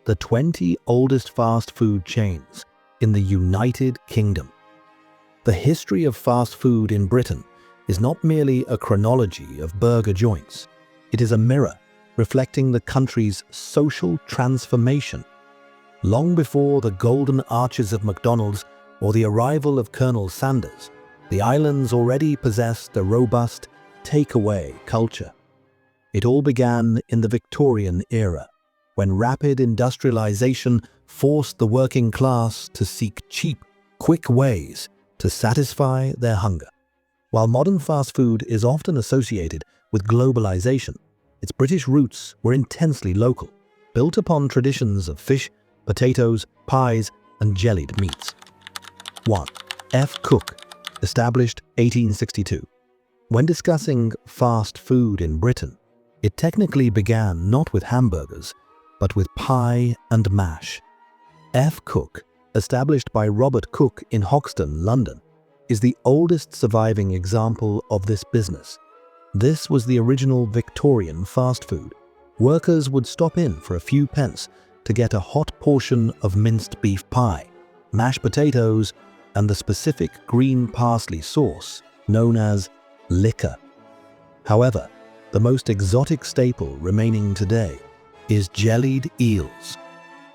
the 20 oldest fast food chains in the United Kingdom. The history of fast food in Britain is not merely a chronology of burger joints. It is a mirror reflecting the country's social transformation. Long before the golden arches of McDonald's or the arrival of Colonel Sanders, the islands already possessed a robust takeaway culture. It all began in the Victorian era, when rapid industrialization forced the working class to seek cheap, quick ways to satisfy their hunger. While modern fast food is often associated with globalization, its British roots were intensely local, built upon traditions of fish, potatoes, pies, and jellied meats. 1. F. Cook, established 1862. When discussing fast food in Britain, it technically began not with hamburgers, but with pie and mash. F. Cook, established by Robert Cook in Hoxton, London, is the oldest surviving example of this business. This was the original Victorian fast food. Workers would stop in for a few pence to get a hot portion of minced beef pie, mashed potatoes, and the specific green parsley sauce known as liquor. However, the most exotic staple remaining today is jellied eels.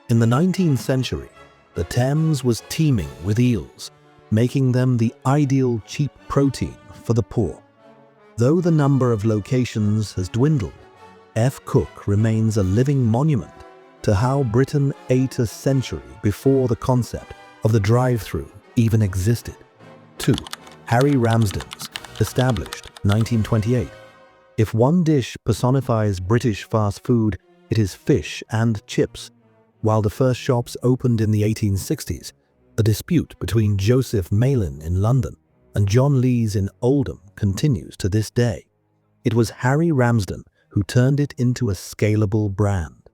In the 19th century, the Thames was teeming with eels, making them the ideal cheap protein for the poor. Though the number of locations has dwindled, F. Cook remains a living monument to how Britain ate a century before the concept of the drive-thru even existed. 2. Harry Ramsden's, established 1928. If one dish personifies British fast food, it is fish and chips. While the first shops opened in the 1860s, a dispute between Joseph Malin in London and John Lees in Oldham continues to this day. It was Harry Ramsden who turned it into a scalable brand.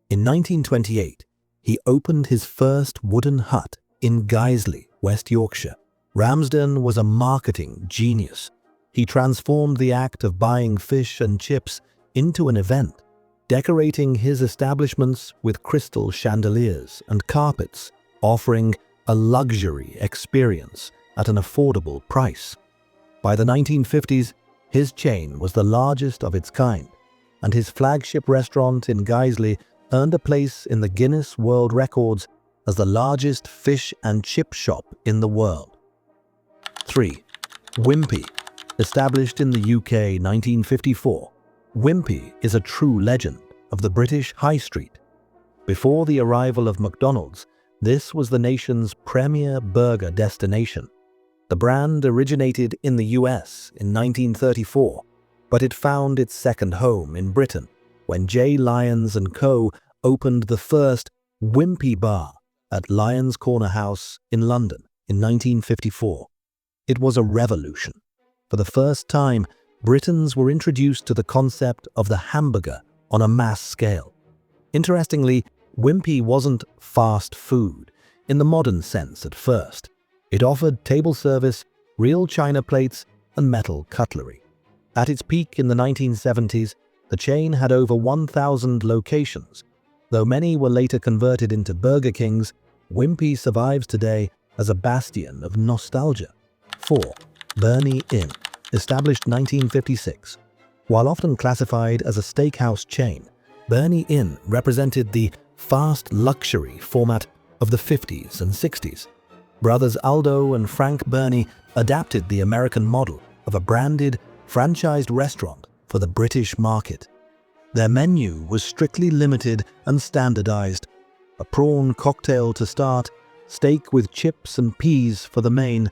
In 1928, he opened his first wooden hut in Guiseley, West Yorkshire. Ramsden was a marketing genius. He transformed the act of buying fish and chips into an event, decorating his establishments with crystal chandeliers and carpets, offering a luxury experience at an affordable price. By the 1950s, his chain was the largest of its kind, and his flagship restaurant in Guiseley earned a place in the Guinness World Records as the largest fish and chip shop in the world. 3. Wimpy, established in the UK 1954. Wimpy is a true legend of the British High Street. Before the arrival of McDonald's, this was the nation's premier burger destination. The brand originated in the US in 1934, but it found its second home in Britain when J. Lyons & Co. opened the first Wimpy bar at Lyons Corner House in London in 1954. It was a revolution. For the first time, Britons were introduced to the concept of the hamburger on a mass scale. Interestingly, Wimpy wasn't fast food in the modern sense at first. It offered table service, real china plates, and metal cutlery. At its peak in the 1970s, the chain had over 1,000 locations. Though many were later converted into Burger Kings, Wimpy survives today as a bastion of nostalgia. 4. Burney Inn, established 1956. While often classified as a steakhouse chain, Burney Inn represented the fast luxury format of the 50s and 60s. Brothers Aldo and Frank Burney adapted the American model of a branded, franchised restaurant for the British market. Their menu was strictly limited and standardized: a prawn cocktail to start, steak with chips and peas for the main,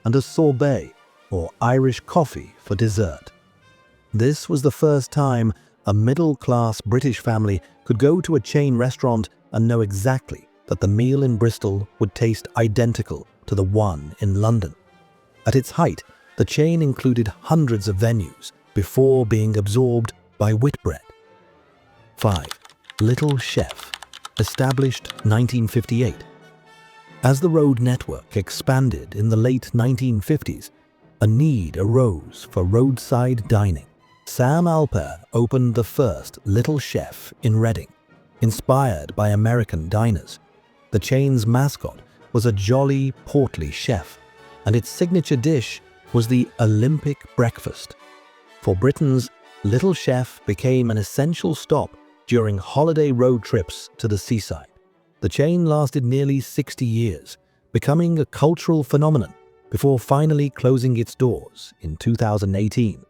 and a sorbet or Irish coffee for dessert. This was the first time a middle-class British family could go to a chain restaurant and know exactly that the meal in Bristol would taste identical to the one in London. At its height, the chain included hundreds of venues before being absorbed by Whitbread. 5. Little Chef, established 1958. As the road network expanded in the late 1950s, a need arose for roadside dining. Sam Alper opened the first Little Chef in Reading. inspired by American diners. The chain's mascot was a jolly, portly chef, and its signature dish was the Olympic breakfast. For Britons, Little Chef became an essential stop during holiday road trips to the seaside. The chain lasted nearly 60 years, becoming a cultural phenomenon before finally closing its doors in 2018.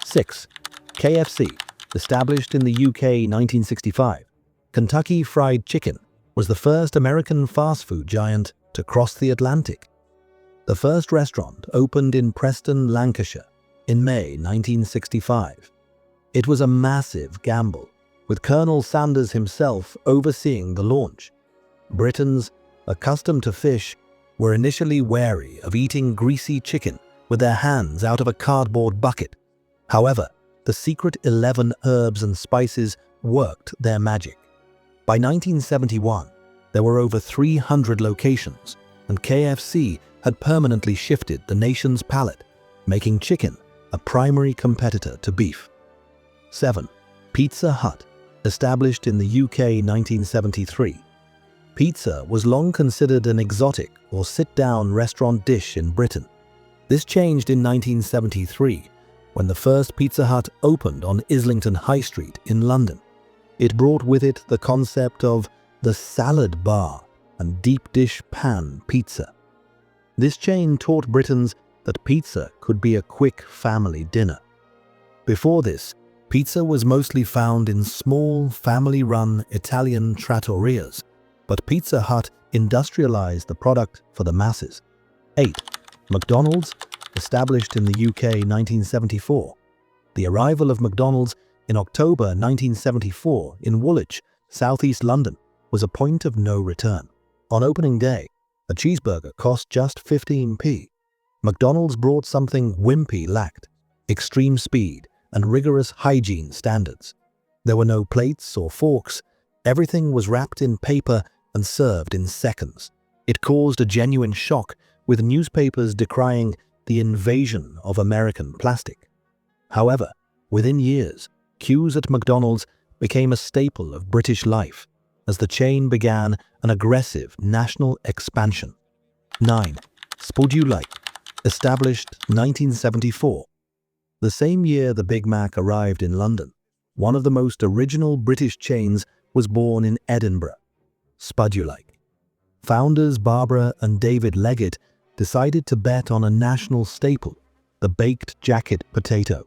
6. KFC, established in the UK 1965. Kentucky Fried Chicken was the first American fast food giant to cross the Atlantic. The first restaurant opened in Preston, Lancashire, in May 1965. It was a massive gamble, with Colonel Sanders himself overseeing the launch. Britons, accustomed to fish, were initially wary of eating greasy chicken with their hands out of a cardboard bucket. However, the secret 11 herbs and spices worked their magic. By 1971, there were over 300 locations, and KFC had permanently shifted the nation's palate, making chicken a primary competitor to beef. 7. Pizza Hut, established in the UK 1973. Pizza was long considered an exotic or sit-down restaurant dish in Britain. This changed in 1973 when the first Pizza Hut opened on Islington High Street in London. It brought with it the concept of the salad bar and deep dish pan pizza. This chain taught Britons that pizza could be a quick family dinner. Before this, pizza was mostly found in small, family-run Italian trattorias, but Pizza Hut industrialized the product for the masses. 8. McDonald's, established in the UK 1974. The arrival of McDonald's in October 1974 in Woolwich, southeast London, was a point of no return. On opening day, a cheeseburger cost just 15p. McDonald's brought something Wimpy lacked: extreme speed and rigorous hygiene standards. There were no plates or forks. Everything was wrapped in paper and served in seconds. It caused a genuine shock, with newspapers decrying the invasion of American plastic. However, within years, queues at McDonald's became a staple of British life as the chain began an aggressive national expansion. 9. Spudulike, established 1974. The same year the Big Mac arrived in London, one of the most original British chains was born in Edinburgh: Spudulike. Founders Barbara and David Leggett decided to bet on a national staple, the baked jacket potato.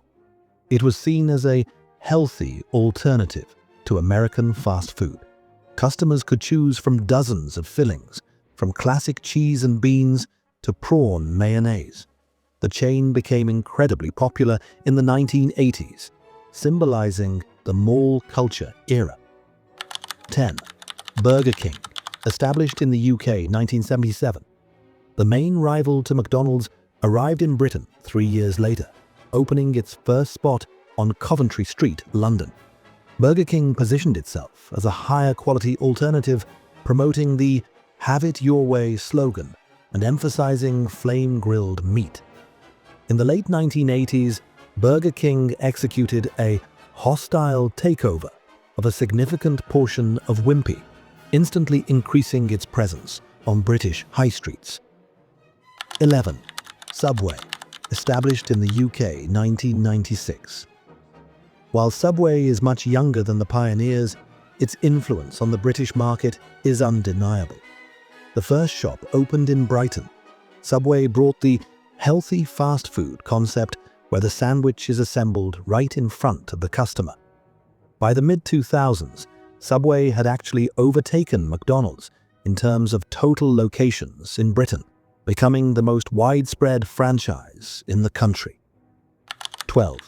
It was seen as a healthy alternative to American fast food. Customers could choose from dozens of fillings, from classic cheese and beans to prawn mayonnaise. The chain became incredibly popular in the 1980s, symbolizing the mall culture era. 10. Burger King, established in the UK 1977. The main rival to McDonald's arrived in Britain 3 years later, opening its first spot on Coventry Street, London. Burger King positioned itself as a higher quality alternative, promoting the "Have it your way" slogan and emphasizing flame-grilled meat. In the late 1980s, Burger King executed a hostile takeover of a significant portion of Wimpy, instantly increasing its presence on British high streets. 11. Subway, established in the UK 1996. While Subway is much younger than the pioneers, its influence on the British market is undeniable. The first shop opened in Brighton. Subway brought the healthy fast food concept where the sandwich is assembled right in front of the customer. By the mid-2000s, Subway had actually overtaken McDonald's in terms of total locations in Britain, becoming the most widespread franchise in the country. 12.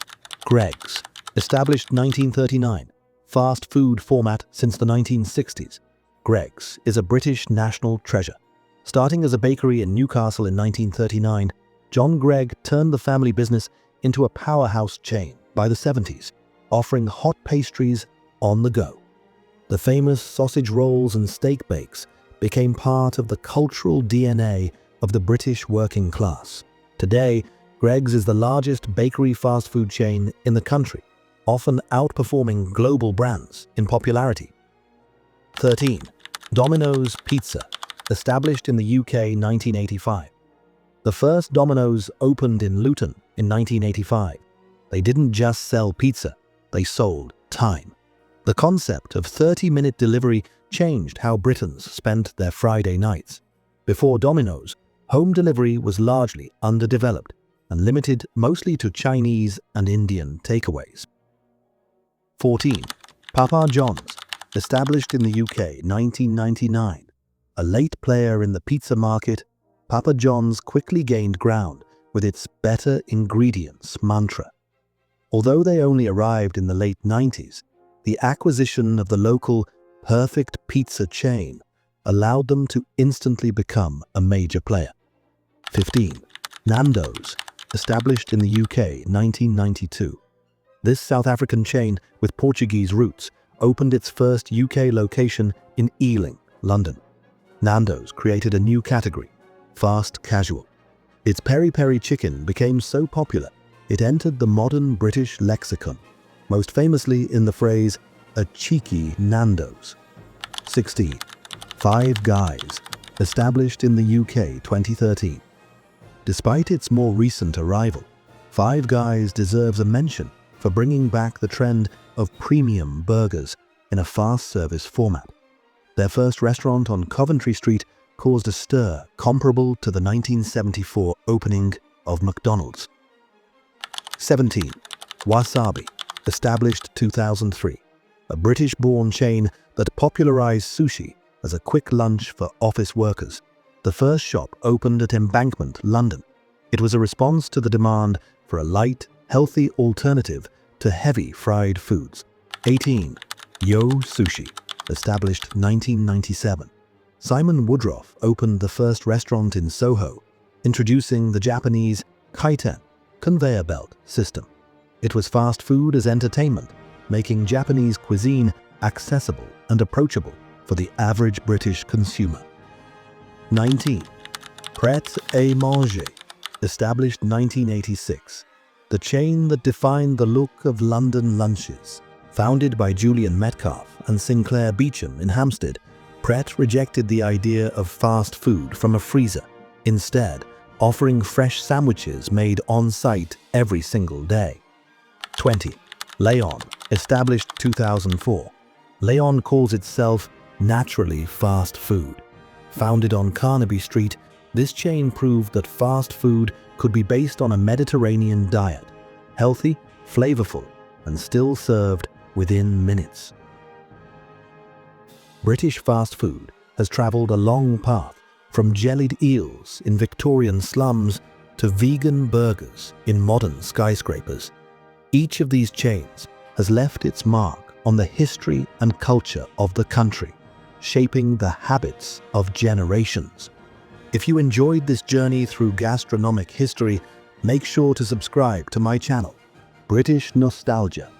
Greggs, established 1939, fast food format since the 1960s. Greggs is a British national treasure. Starting as a bakery in Newcastle in 1939, John Gregg turned the family business into a powerhouse chain by the 70s, offering hot pastries on the go. The famous sausage rolls and steak bakes became part of the cultural DNA of the British working class. Today, Greggs is the largest bakery fast food chain in the country, often outperforming global brands in popularity. 13. Domino's Pizza, established in the UK 1985. The first Domino's opened in Luton in 1985. They didn't just sell pizza, they sold time. The concept of 30-minute delivery changed how Britons spent their Friday nights. Before Domino's, home delivery was largely underdeveloped and limited mostly to Chinese and Indian takeaways. 14. Papa John's, established in the UK 1999. A late player in the pizza market, Papa John's quickly gained ground with its better ingredients mantra. Although they only arrived in the late 90s, the acquisition of the local perfect pizza chain allowed them to instantly become a major player. 15. Nando's, established in the UK 1992. This South African chain with Portuguese roots opened its first UK location in Ealing, London. Nando's created a new category, fast casual. Its peri-peri chicken became so popular, it entered the modern British lexicon, most famously in the phrase, "a cheeky Nando's." 16. Five Guys, established in the UK 2013. Despite its more recent arrival, Five Guys deserves a mention for bringing back the trend of premium burgers in a fast-service format. Their first restaurant on Coventry Street caused a stir comparable to the 1974 opening of McDonald's. 17. Wasabi, established 2003. A British-born chain that popularized sushi as a quick lunch for office workers. The first shop opened at Embankment, London. It was a response to the demand for a light, healthy alternative to heavy fried foods. 18. Yo Sushi, established 1997. Simon Woodroffe opened the first restaurant in Soho, introducing the Japanese kaiten conveyor belt system. It was fast food as entertainment, making Japanese cuisine accessible and approachable for the average British consumer. 19. Pret-a-Manger, established 1986. The chain that defined the look of London lunches. Founded by Julian Metcalfe and Sinclair Beecham in Hampstead, Pret rejected the idea of fast food from a freezer, instead offering fresh sandwiches made on-site every single day. 20. Leon, established 2004. Leon calls itself naturally fast food. Founded on Carnaby Street, this chain proved that fast food could be based on a Mediterranean diet, healthy, flavorful, and still served within minutes. British fast food has traveled a long path from jellied eels in Victorian slums to vegan burgers in modern skyscrapers. Each of these chains has left its mark on the history and culture of the country, shaping the habits of generations. If you enjoyed this journey through gastronomic history, make sure to subscribe to my channel, British Nostalgia,